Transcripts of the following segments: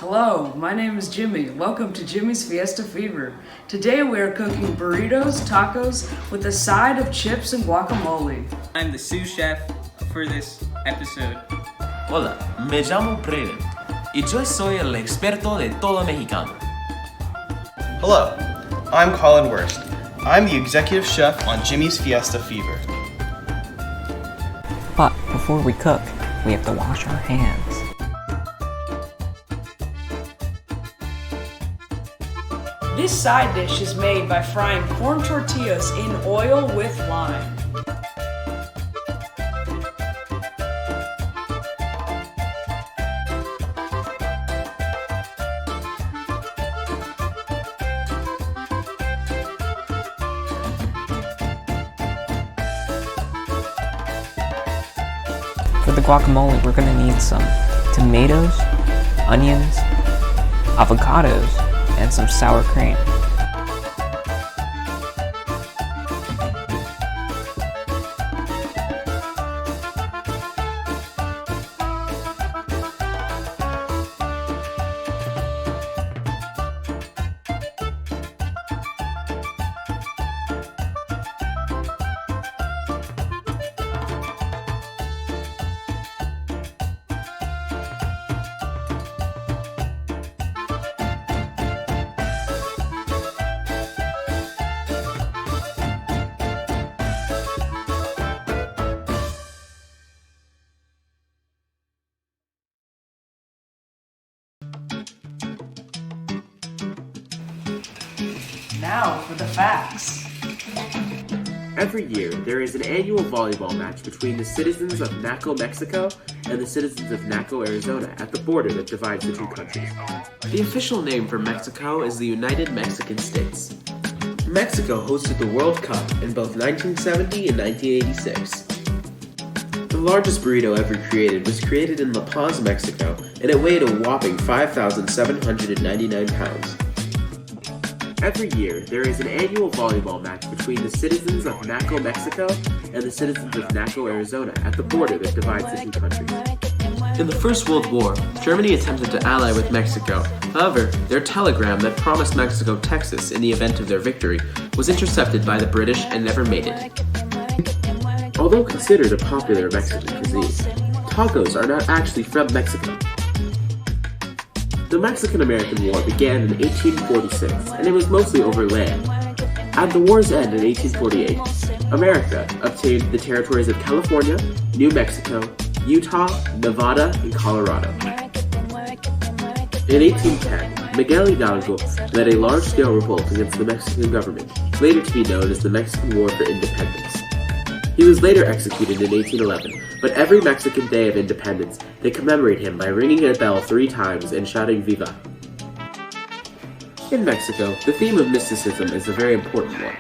Hello, my name is Jimmy. Welcome to Jimmy's Fiesta Fever. Today we are cooking burritos, tacos, with a side of chips and guacamole. I'm the sous chef for this episode. Hola, me llamo Breden y yo soy el experto de todo mexicano. Hello, I'm Colin Wurst. I'm the executive chef on Jimmy's Fiesta Fever. But before we cook, we have to wash our hands. This side dish is made by frying corn tortillas in oil with lime. For the guacamole, we're gonna need some tomatoes, onions, avocados, and some sour cream. Now for the facts. Every year, there is an annual volleyball match between the citizens of Naco, Mexico, and the citizens of Naco, Arizona, at the border that divides the two countries. The official name for Mexico is the United Mexican States. Mexico hosted the World Cup in both 1970 and 1986. The largest burrito ever created was created in La Paz, Mexico, and it weighed a whopping 5,799 pounds. Every year, there is an annual volleyball match between the citizens of Naco, Mexico, and the citizens of Naco, Arizona, at the border that divides the two countries. In the First World War, Germany attempted to ally with Mexico. However, their telegram that promised Mexico Texas in the event of their victory was intercepted by the British and never made it. Although considered a popular Mexican cuisine, tacos are not actually from Mexico. The Mexican-American War began in 1846, and it was mostly over land. At the war's end in 1848, America obtained the territories of California, New Mexico, Utah, Nevada, and Colorado. In 1810, Miguel Hidalgo led a large-scale revolt against the Mexican government, later to be known as the Mexican War for Independence. He was later executed in 1811, but every Mexican Day of Independence, they commemorate him by ringing a bell 3 times and shouting "Viva!" In Mexico, the theme of mysticism is a very important one.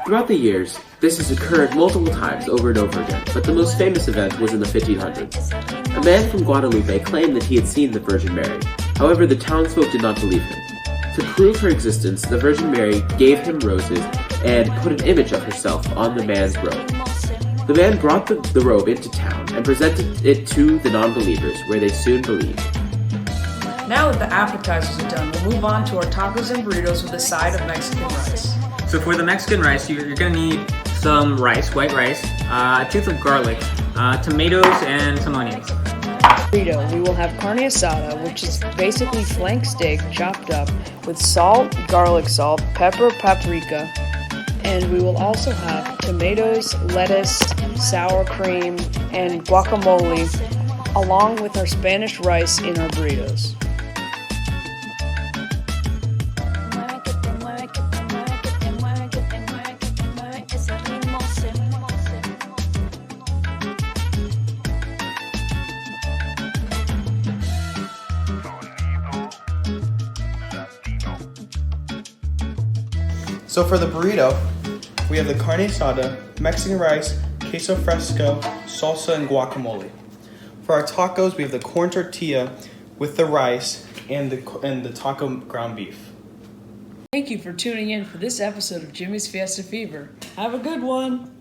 Throughout the years, this has occurred multiple times over and over again, but the most famous event was in the 1500s. A man from Guadalupe claimed that he had seen the Virgin Mary. However, the townsfolk did not believe him. To prove her existence, the Virgin Mary gave him roses and put an image of herself on the man's robe. The man brought the robe into town and presented it to the non-believers, where they soon believed. Now that the appetizers are done, we'll move on to our tacos and burritos with a side of Mexican rice. So for the Mexican rice, you're gonna need some rice, white rice, a tooth of garlic, tomatoes, and some onions. Burrito, we will have carne asada, which is basically flank steak chopped up with salt, garlic salt, pepper, paprika, and we will also have tomatoes, lettuce, sour cream, and guacamole, along with our Spanish rice in our burritos. So for the burrito, we have the carne asada, Mexican rice, queso fresco, salsa, and guacamole. For our tacos, we have the corn tortilla with the rice and the taco ground beef. Thank you for tuning in for this episode of Jimmy's Fiesta Fever. Have a good one!